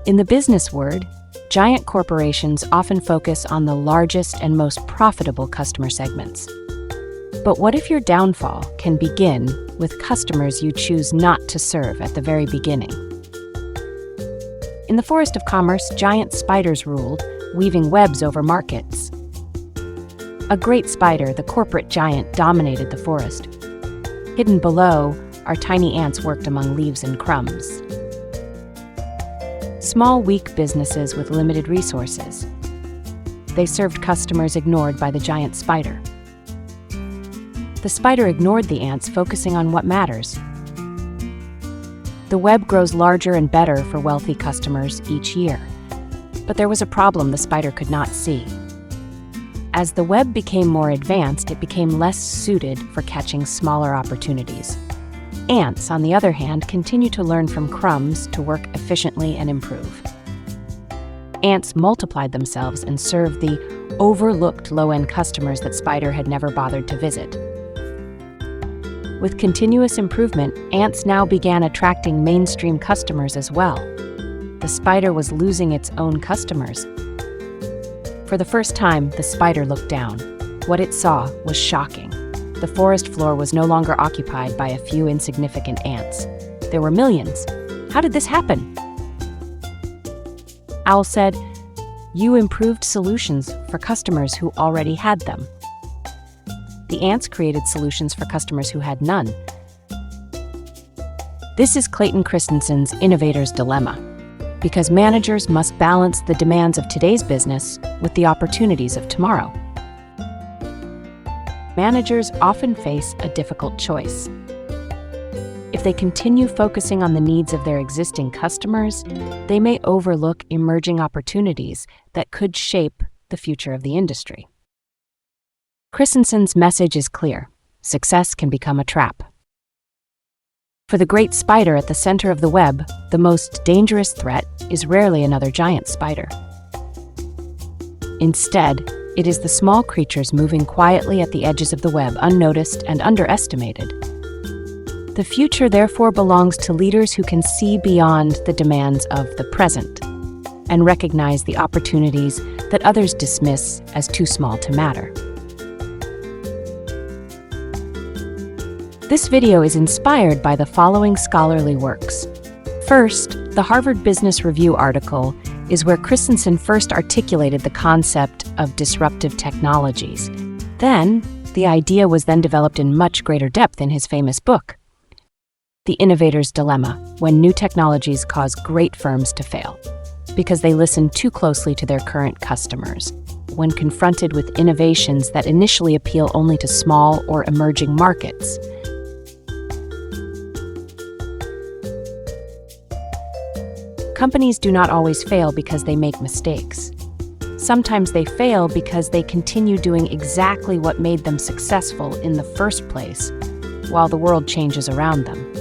In the business world, giant corporations often focus on the largest and most profitable customer segments. But what if your downfall can begin with customers you choose not to serve at the very beginning? In the forest of commerce, giant spiders ruled, weaving webs over markets. A great spider, the corporate giant, dominated the forest. Hidden below, our tiny ants worked among leaves and crumbs. Small, weak businesses with limited resources. They served customers ignored by the giant spider. The spider ignored the ants, focusing on what matters. The web grows larger and better for wealthy customers each year. But there was a problem the spider could not see. As the web became more advanced, it became less suited for catching smaller opportunities. Ants, on the other hand, continue to learn from crumbs to work efficiently and improve. Ants multiplied themselves and served the overlooked low-end customers that spider had never bothered to visit. With continuous improvement, ants now began attracting mainstream customers as well. The spider was losing its own customers. For the first time, the spider looked down. What it saw was shocking. The forest floor was no longer occupied by a few insignificant ants. There were millions. How did this happen? Owl said, "You improved solutions for customers who already had them." The ants created solutions for customers who had none. This is Clayton Christensen's Innovator's Dilemma, because managers must balance the demands of today's business with the opportunities of tomorrow. Managers often face a difficult choice. If they continue focusing on the needs of their existing customers, they may overlook emerging opportunities that could shape the future of the industry. Christensen's message is clear: success can become a trap. For the great spider at the center of the web, the most dangerous threat is rarely another giant spider. Instead, it is the small creatures moving quietly at the edges of the web, unnoticed and underestimated. The future therefore belongs to leaders who can see beyond the demands of the present and recognize the opportunities that others dismiss as too small to matter. This video is inspired by the following scholarly works. First, the Harvard Business Review article is where Christensen first articulated the concept of disruptive technologies. Then, the idea was then developed in much greater depth in his famous book, The Innovator's Dilemma, when new technologies cause great firms to fail, because they listen too closely to their current customers. When confronted with innovations that initially appeal only to small or emerging markets, companies do not always fail because they make mistakes. Sometimes they fail because they continue doing exactly what made them successful in the first place, while the world changes around them.